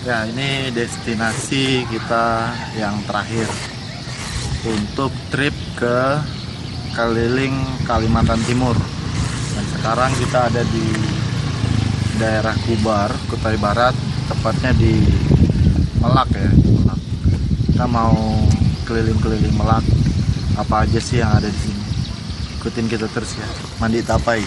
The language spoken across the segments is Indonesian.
Ya, ini destinasi kita yang terakhir untuk trip ke keliling Kalimantan Timur. Dan sekarang kita ada di daerah Kubar, Kutai Barat, tepatnya di Melak ya, Melak. Kita mau keliling-keliling Melak. Apa aja sih yang ada di sini? Ikutin kita terus ya. Mandi Tapai.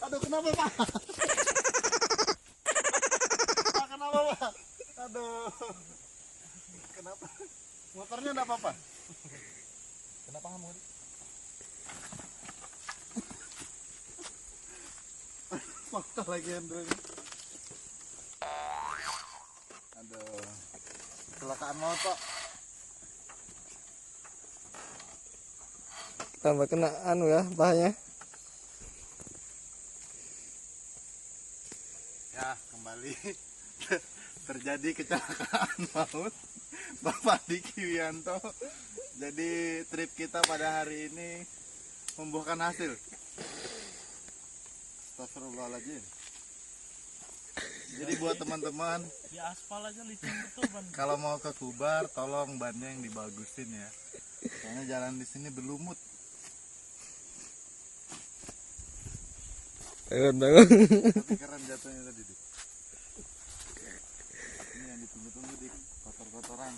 Aduh, kenapa Pak? Pak, kenapa Pak? Aduh, kenapa? Motornya enggak apa-apa? Kenapa kamu? Motor lagi Andrew. Aduh, kecelakaan motor. Tambah kena anu ya bahaya. Ya, kembali terjadi kecelakaan maut Bapak Diki Wianto. Jadi trip kita pada hari ini membuahkan hasil. Astagfirullahaladzim. Jadi buat teman-teman di aspal aja licin betul ban. kalau mau ke Kubar tolong bannya yang dibagusin ya. Karena jalan di sini berlumut. Tapi keren jatuhnya tadi Dik. Ini yang ditunggu-tunggu Dik, kotor-kotoran.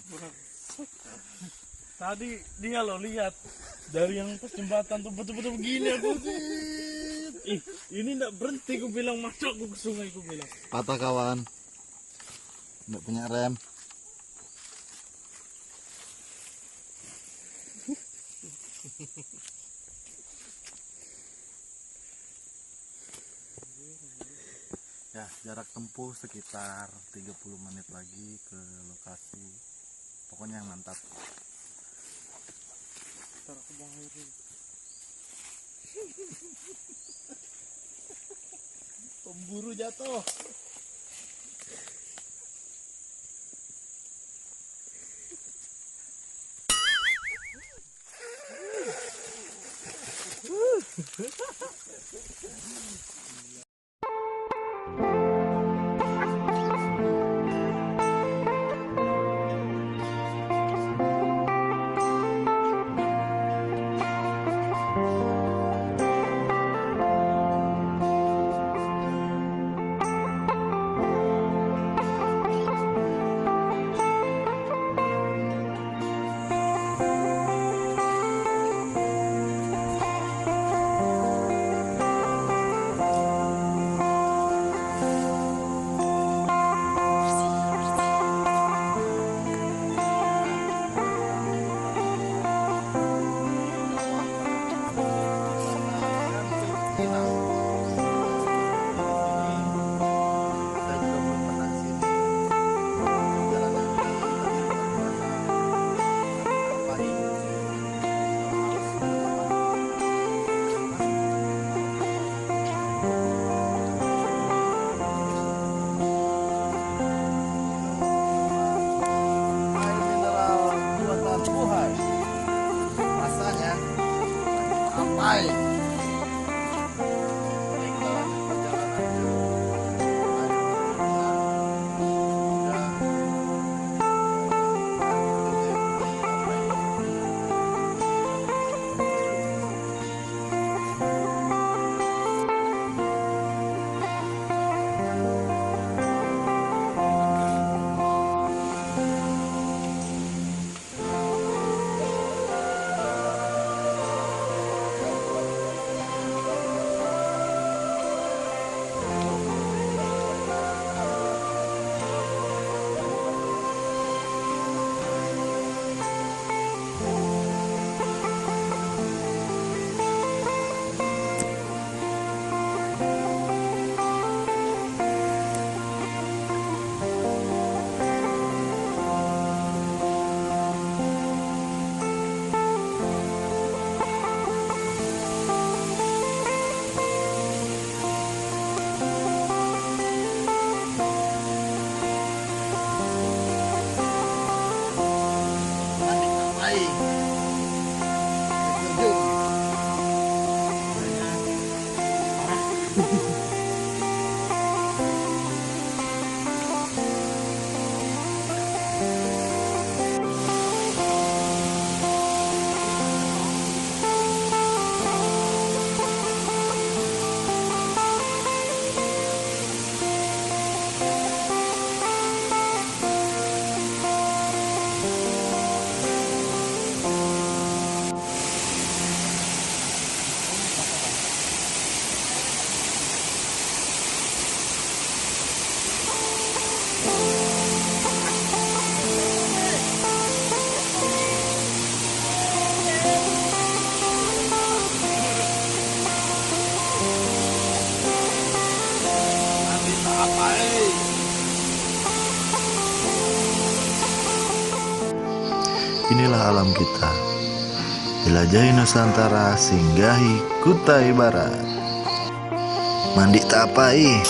Tadi dia lo lihat dari yang pas jembatan tuh betul-betul begini aku. Ih, ini nggak berhenti, aku bilang masuk aku ke sungai, aku bilang. Patah kawan. Nggak punya rem. Ya, jarak tempuh sekitar 30 menit lagi ke lokasi. Pokoknya yang mantap. Ntar aku buang air dulu. Pemburu jatuh. capai. Inilah alam kita. Jelajahi Nusantara, singgahi Kutai Barat. Mandi tapai.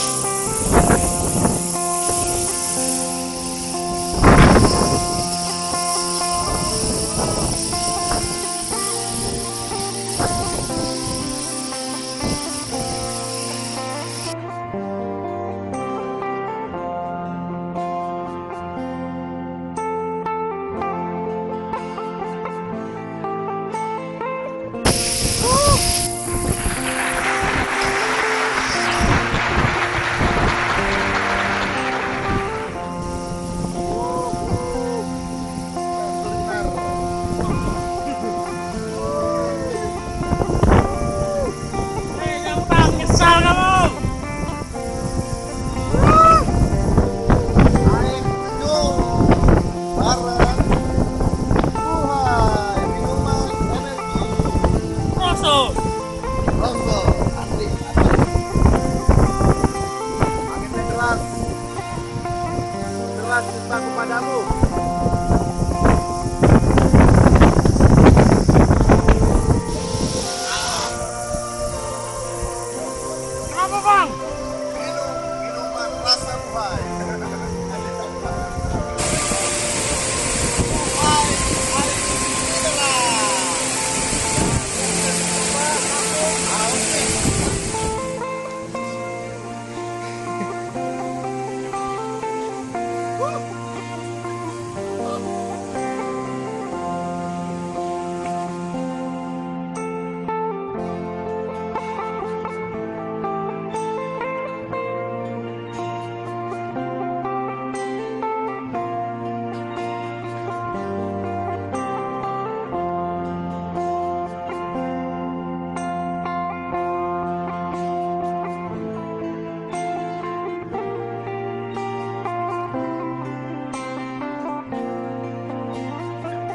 Deras cinta kepadamu.